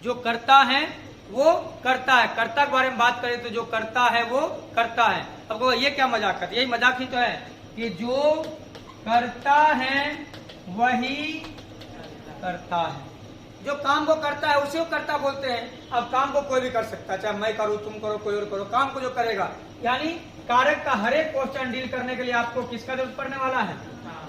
जो करता है वो करता है। कर्ता के बारे में बात करें तो जो करता है वो करता है। अब ये क्या मजाक है, यही मजाक ही तो है कि जो करता है वही करता है। जो काम को करता है उसे को करता बोलते हैं। अब काम को कोई भी कर सकता है, चाहे मैं करूं, तुम करो, कोई और करो, काम को जो करेगा, यानी कारक का हर एक क्वेश्चन डील करने के लिए आपको किसका जरूरत पड़ने वाला है?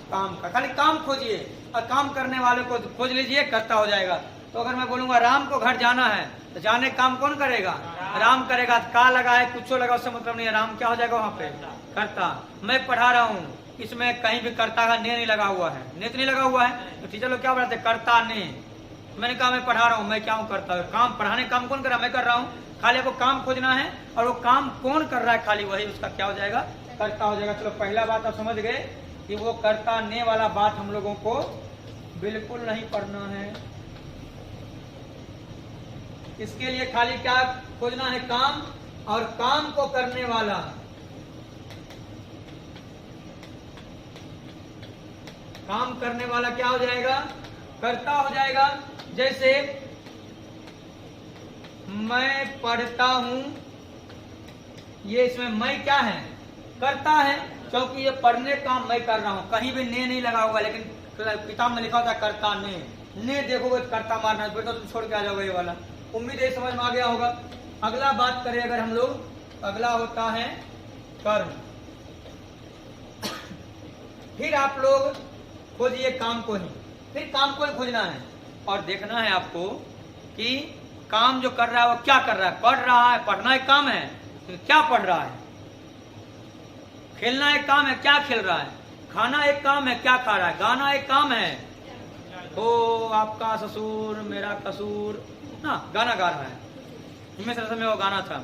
काम का। खाली काम खोजिए और काम करने वाले को खोज लीजिए, करता हो जाएगा। तो अगर मैं बोलूंगा राम को घर जाना है तो जाने काम कौन करेगा? राम करेगा। का लगा है, कुछ लगा, उससे मतलब नहीं है। राम क्या हो जाएगा वहां पे? करता। मैं पढ़ा रहा हूँ, इसमें कहीं भी कर्ता का ने नहीं लगा हुआ है, ने तो नहीं लगा हुआ है, तो टीचर लोग क्या बताते? करता ने। मैंने कहा मैं पढ़ा रहा हूँ, मैं क्या हूँ? करता हूँ। काम, पढ़ाने काम कौन कर रहा है? मैं कर रहा हूँ। खाली आपको काम खोजना है और वो काम कौन कर रहा है, खाली वही उसका क्या हो जाएगा? करता हो जाएगा। चलो पहला बात आप समझ गए कि वो करता ने वाला बात हम लोगों को बिल्कुल नहीं पढ़ना है। इसके लिए खाली क्या खोजना है? काम, और काम को करने वाला। काम करने वाला क्या हो जाएगा? करता हो जाएगा। जैसे मैं पढ़ता हूं, ये इसमें मैं क्या है? करता है, क्योंकि ये पढ़ने का मैं कर रहा हूं। कहीं भी ने नहीं लगा होगा, लेकिन किताब में लिखा होता है करता ने देखोगे तो करता मारना, फिर तो तुम छोड़ के आ जाओगे ये वाला। उम्मीद है समझ में आ गया होगा। अगला बात करें अगर हम लोग, अगला होता है कर्म। फिर आप लोग खोजिए काम को ही, फिर काम को ही खोजना है और देखना है आपको कि काम जो कर रहा है वो क्या कर रहा है? पढ़ रहा है, पढ़ना एक काम है, तो क्या पढ़ रहा है? खेलना एक काम है, क्या खेल रहा है? खाना एक काम है, क्या खा रहा है? गाना एक काम है, ओ आपका ससुर मेरा कसूर ना, गाना गा रहा है। इनमें से वो गाना था,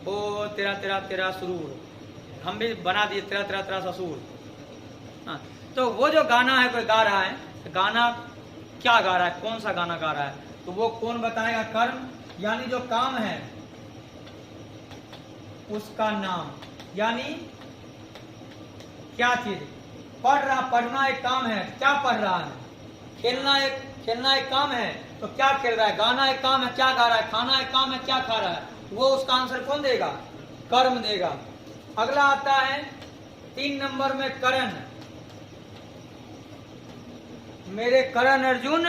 ओ तेरा तेरा तेरा सुरूर, हम भी बना दिए तेरा तेरा तेरा ससुर। हाँ, तो वो जो गाना है कोई गा रहा है, तो गाना क्या गा रहा है? कौन सा गाना गा रहा है? तो वो कौन बताएगा? कर्म, यानी जो काम है उसका नाम, यानी क्या चीज? पढ़ रहा, पढ़ना एक काम है, क्या पढ़ रहा है? खेलना एक काम है, तो क्या खेल रहा है? गाना एक काम है, क्या गा रहा है? खाना एक काम है, क्या खा रहा है? वो उसका आंसर कौन देगा? कर्म देगा। अगला आता है 3 नंबर में करण। मेरे करण अर्जुन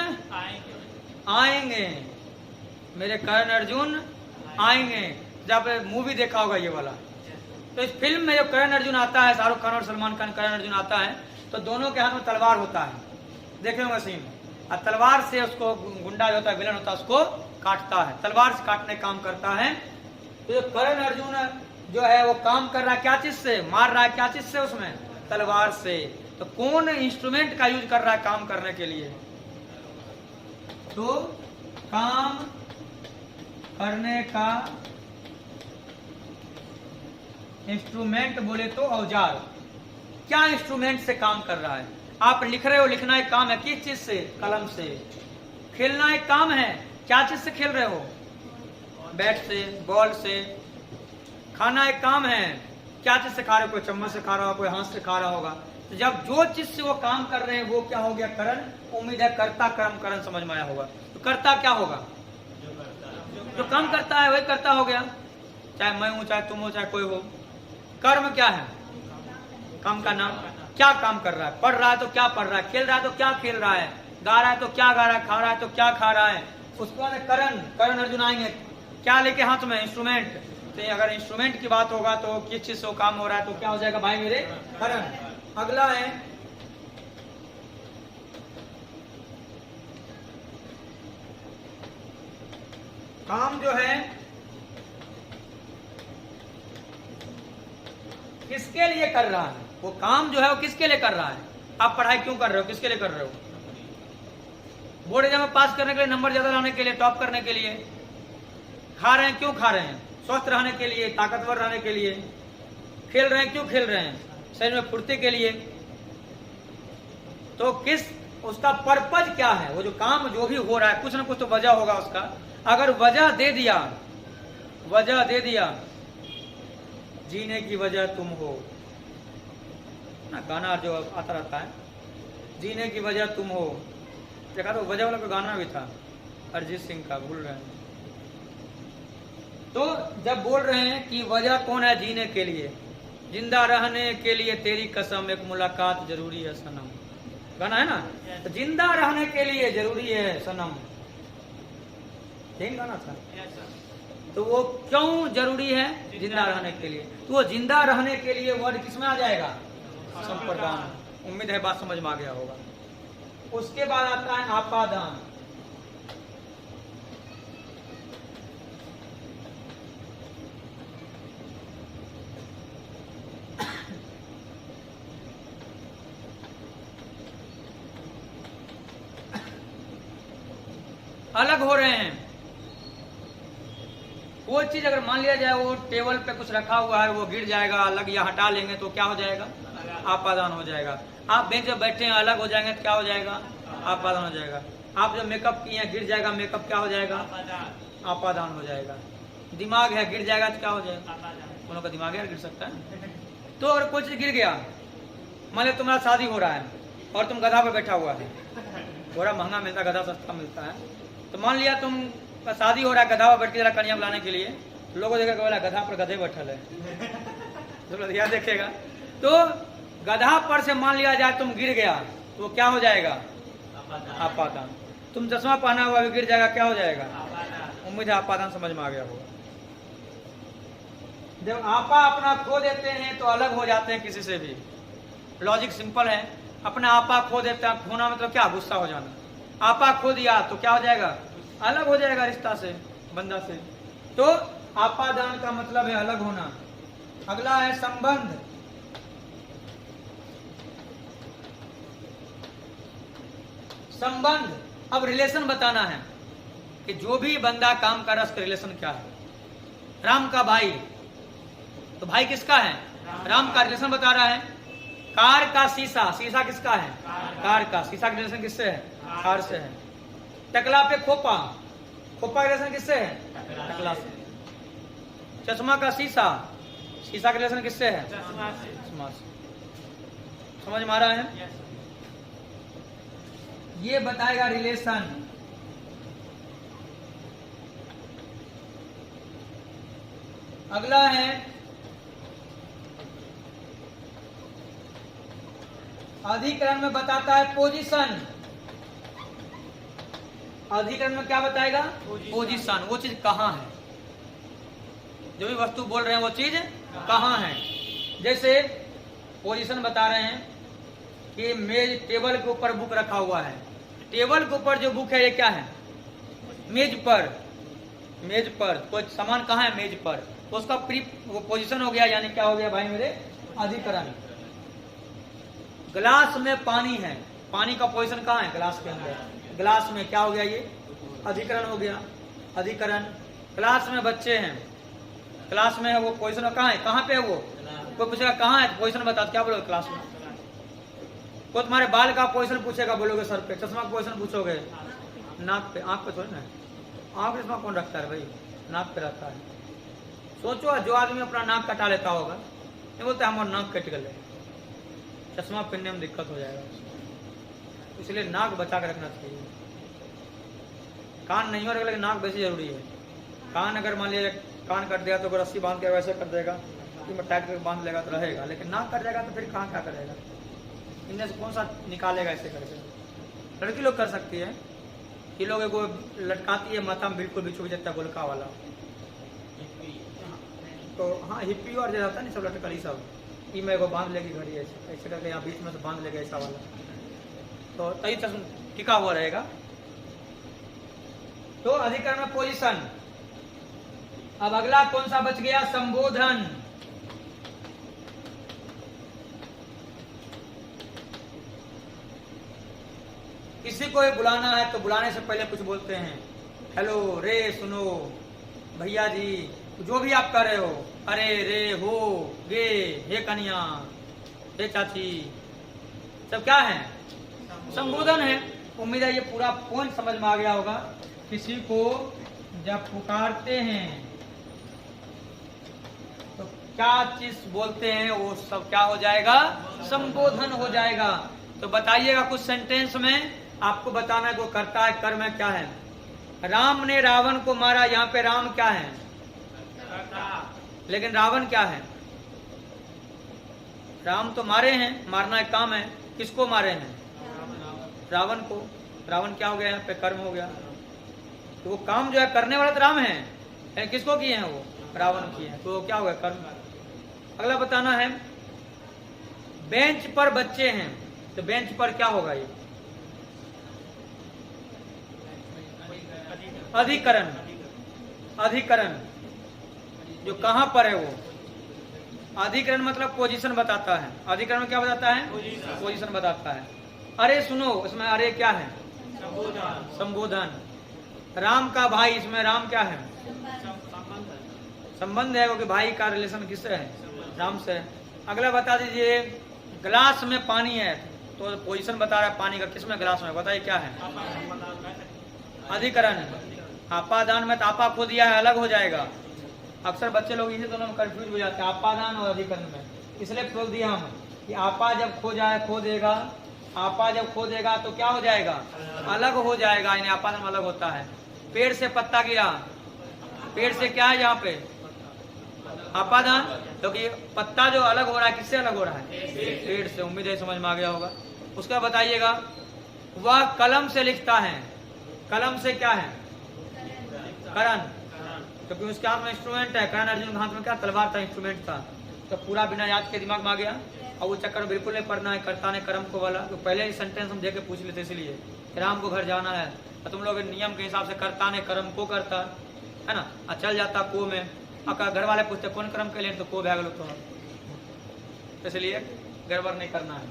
आएंगे, मेरे करण अर्जुन आएंगे। जब मूवी देखा होगा ये वाला, तो इस फिल्म में जो करण अर्जुन आता है, शाहरुख खान और सलमान खान, करण अर्जुन आता है, तो दोनों के हाथ में तलवार होता है, देखे होंगे सीन। और तलवार से उसको गुंडा जो होता है, विलन होता है, उसको काटता है, तलवार से काटने काम करता है। तो जो करण अर्जुन जो है वो काम कर रहा है क्या चीज से? मार रहा है क्या चीज से? उसमें तलवार से। तो कौन इंस्ट्रूमेंट का यूज कर रहा है काम करने के लिए? तो काम करने का इंस्ट्रूमेंट बोले तो औजार। क्या इंस्ट्रूमेंट से काम कर रहा है? आप लिख रहे हो, लिखना एक काम है, किस चीज से? कलम से। खेलना एक काम है, क्या चीज से खेल रहे हो? बैट से, बॉल से। खाना एक काम है, क्या चीज से खा रहे हो? कोई चम्मच से खा रहा होगा, कोई हाथ से खा रहा होगा। तो जब जो चीज से वो काम कर रहे हैं वो क्या हो गया? करण। उम्मीद है कर्ता कर्म करण समझ में आया होगा। तो कर्ता क्या होगा? जो काम करता है वही कर्ता हो गया, चाहे मैं हूं, चाहे तुम हो, चाहे कोई हो। कर्म क्या है? काम का नाम। क्या काम कर रहा है? पढ़ रहा है तो क्या पढ़ रहा है? खेल रहा है तो क्या खेल रहा है? गा रहा है तो क्या गा रहा है? खा रहा है तो क्या खा रहा है? उसके बाद करण, करण अर्जुन आएंगे, क्या लेके हाथ में? इंस्ट्रूमेंट। तो अगर इंस्ट्रूमेंट की बात होगा तो किस चीज से काम हो रहा है, तो क्या हो जाएगा भाई मेरे? करण। अगला है काम, जो है किसके लिए कर रहा है? वो काम जो है वो किसके लिए कर रहा है? आप पढ़ाई क्यों कर रहे हो? किसके लिए कर रहे हो? बोर्ड एग्जाम में पास करने के लिए, नंबर ज्यादा लाने के लिए, टॉप करने के लिए। खा रहे हैं, क्यों खा रहे हैं? स्वस्थ रहने के लिए, ताकतवर रहने के लिए। खेल रहे हैं, क्यों खेल रहे हैं? शरीर में फुर्ती के लिए। तो किस, उसका पर्पज क्या है? वो जो काम जो भी हो रहा है, कुछ ना कुछ तो वजह होगा उसका। अगर वजह दे दिया, वजह दे दिया, जीने की वजह तुम हो ना, गाना जो आता रहता है, जीने की वजह तुम हो। देखा तो वजह वाला कोई गाना भी था, अरिजीत सिंह का भूल रहे हैं। तो जब बोल रहे हैं कि वजह कौन है जीने के लिए, जिंदा रहने के लिए तेरी कसम एक मुलाकात जरूरी है सनम, गाना है ना। तो जिंदा रहने के लिए जरूरी है सनम, ठीक गाना था। तो वो क्यों जरूरी है जिंदा रहने के लिए, तो वो जिंदा रहने के लिए वर्ड किसमें आ जाएगा, संप्रदान। उम्मीद है बात समझ में आ गया होगा। उसके बाद आता है आपादान। अलग हो रहे हैं, वो चीज अगर मान लिया जाए वो टेबल पे कुछ रखा हुआ है, वो गिर जाएगा अलग, या हटा लेंगे तो क्या हो जाएगा, आपादान हो जाएगा। आप बेंच पे बैठे हैं अलग हो जाएंगे तो क्या हो जाएगा, आपादान हो जाएगा। आप जब मेकअप किए हैं गिर जाएगा मेकअप, क्या हो जाएगा, आपादान हो जाएगा। दिमाग है गिर जाएगा तो क्या हो जाएगा, उन का दिमाग है गिर सकता है। तो अगर कोई चीज गिर गया, मान लो तुम्हारा शादी हो रहा है और तुम गधा पे बैठा हुआ है, घोड़ा महंगा मिलता है गधा सस्ता मिलता है, तो मान लिया तुम शादी हो रहा है, गधा पर बैठ के जरा कन्या बुलाने के लिए, लोगों देखेगा बोला गधा पर गधे बैठल है, तो यह देखेगा। तो गधा पर से मान लिया जाए तुम गिर गया तो क्या हो जाएगा, आपादान। तुम चश्मा पहना हुआ भी गिर जाएगा, क्या हो जाएगा, उम्मीद है आपादान समझ में आ गया होगा। जब आपा अपना खो देते हैं तो अलग हो जाते हैं किसी से भी, लॉजिक सिंपल है। अपना आपा खो देते हैं, खोना मतलब क्या, गुस्सा हो जाना। आपा खो दिया तो क्या हो जाएगा, अलग हो जाएगा रिश्ता से, बंदा से। तो आपादान का मतलब है अलग होना। अगला है संबंध। संबंध, अब रिलेशन बताना है कि जो भी बंदा काम कर रहा है उसका रिलेशन क्या है। राम का भाई, तो भाई किसका है, राम का, रिलेशन बता रहा है। कार का शीशा, शीशा किसका है, कार का, शीशा का रिलेशन किससे है, कार से है। टकला पे खोपा, खोपा का रिलेशन किससे है, टकला से। चश्मा का शीशा, शीशा का रिलेशन किससे है, चश्मा से। समझ में आ रहा है, ये बताएगा रिलेशन। अगला है अधिकरण में बताता है पोजीशन। अधिकरण में क्या बताएगा, पोजीशन, वो चीज कहाँ है, जो भी वस्तु बोल रहे हैं वो चीज कहाँ है। जैसे पोजीशन बता रहे हैं कि मेज, टेबल के ऊपर बुक रखा हुआ है, टेबल के ऊपर जो बुक है ये क्या है, मेज पर, मेज पर कोई सामान कहाँ है, मेज पर, तो उसका वो पोजीशन हो गया, यानी क्या हो गया भाई मेरे, अधिकरण। गिलास में पानी है, पानी का पोजीशन कहाँ है, गिलास के अंदर, गिलास में, क्या हो गया ये, अधिकरण हो गया, अधिकरण। क्लास में बच्चे हैं, क्लास में है, वो पोजीशन कहाँ है, कहाँ पे है वो, कोई पूछेगा कहाँ है, पोजीशन बता, क्या बोलोगे, क्लास में। कोई तुम्हारे बाल का पोजीशन पूछेगा, बोलोगे सर पे। चश्मा का पोजीशन पूछोगे, नाक पे, आंख पे थोड़ी ना, आंख पे चश्मा कौन रखता है भाई, नाक पे रहता है। सोचो जो आदमी अपना नाक कटा लेता होगा, ये बोलते हैं हमारा नाक कट गए, चश्मा पहनने में दिक्कत हो जाएगा, इसलिए नाक बचा कर रखना चाहिए। कान नहीं हो रहा, लेकिन नाक वैसे जरूरी है। कान अगर मान लिया कान कट दिया तो रस्सी बांध के वैसे कर देगा, कि टाइट करके बांध लेगा तो रहेगा, लेकिन नाक कट जाएगा तो फिर कहाँ क्या करेगा, इनमें से कौन सा निकालेगा ऐसे करके। लड़की लोग कर सकती है, ये लोग एगो लटकाती है माथा में, बिल्कुल भी छुप जाता है गोलका वाला, तो हाँ हिप्पी और जो रहता है ना सब लटकली सब, ये मैं एगो बांध लेगी घड़ी ऐसे ऐसे करके, यहाँ बीच में से बांध लेगा ऐसा वाला, तो तभी टिका हुआ रहेगा। तो अधिकरण में पोजीशन। अब अगला कौन सा बच गया, संबोधन। किसी को बुलाना है तो बुलाने से पहले कुछ बोलते हैं, हेलो, रे, सुनो, भैया जी, जो भी आप कर रहे हो, अरे, रे, हो, गे, हे कन्या, हे चाची, सब क्या है, संबोधन है। उम्मीद है ये पूरा पॉइंट समझ में आ गया होगा। किसी को जब पुकारते हैं तो क्या चीज बोलते हैं, वो सब क्या हो जाएगा, संबोधन हो जाएगा। तो बताइएगा कुछ सेंटेंस में, आपको बताना है वो करता है, कर्म है, क्या है, राम ने रावण को मारा, यहाँ पे राम क्या है, लेकिन रावण क्या है, राम तो मारे हैं, मारना एक काम है, किसको मारे हैं, रावण को। रावण क्या हो गया, यहाँ पे कर्म हो गया, तो वो काम जो है करने वाला तो राम है, किसको किए हैं, वो रावण किए हैं, तो क्या हो गया, कर्म। अगला बताना है, बेंच पर बच्चे हैं, तो बेंच पर क्या होगा, ये अधिकरण, अधिकरण जो कहां पर है वो, अधिकरण मतलब पोजीशन बताता है, अधिकरण में क्या बताता है, पोजीशन बताता है। अरे सुनो, इसमें अरे क्या है, संबोधन। राम का भाई, इसमें राम क्या है, संबंध है, क्योंकि भाई का रिलेशन किससे है, राम से। अगला बता दीजिए, गिलास में पानी है, तो पोजीशन बता रहा है पानी का, किसमें, गिलास में, बताइए क्या है, अधिकरण। आपादान में तो आपा खो दिया है, अलग हो जाएगा। अक्सर बच्चे लोग इसे दोनों में कंफ्यूज हो जाते हैं, आपादान और अधिकरण में, इसलिए खोल दिया हम कि आपा जब खो जाए, खो देगा, आपा जब खो देगा तो क्या हो जाएगा, अलग हो जाएगा, यानी आपादान अलग होता है। पेड़ से पत्ता गिरा, पेड़ से क्या है यहाँ पे, आपादान, क्योंकि पत्ता जो अलग हो रहा है, किससे अलग हो रहा है, पेड़ से। उम्मीद है समझ में आ गया होगा। उसका बताइएगा, वह कलम से लिखता है, कलम से क्या है, करण, क्योंकि उसके हाथ में इंस्ट्रूमेंट है। करण अर्जुन के हाथ में क्या, तलवार था, इंस्ट्रूमेंट था, तो पूरा बिना याद के दिमाग में आ गया। और वो चक्कर बिल्कुल नहीं पढ़ना है, कर्ता ने कर्म को वाला, तो पहले ही सेंटेंस हम देके पूछ लेते, इसलिए राम को घर जाना है, तो तुम लोग नियम के हिसाब से कर्ता ने कर्म को करता है ना, चल जाता को में, अगर घर वाले पूछते कौन कर्म के लिए, तो को भाग लो, तो इसलिए गड़बड़ नहीं करना है।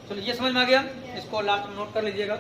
चलो ये समझ में आ गया, इसको लास्ट में नोट कर लीजिएगा।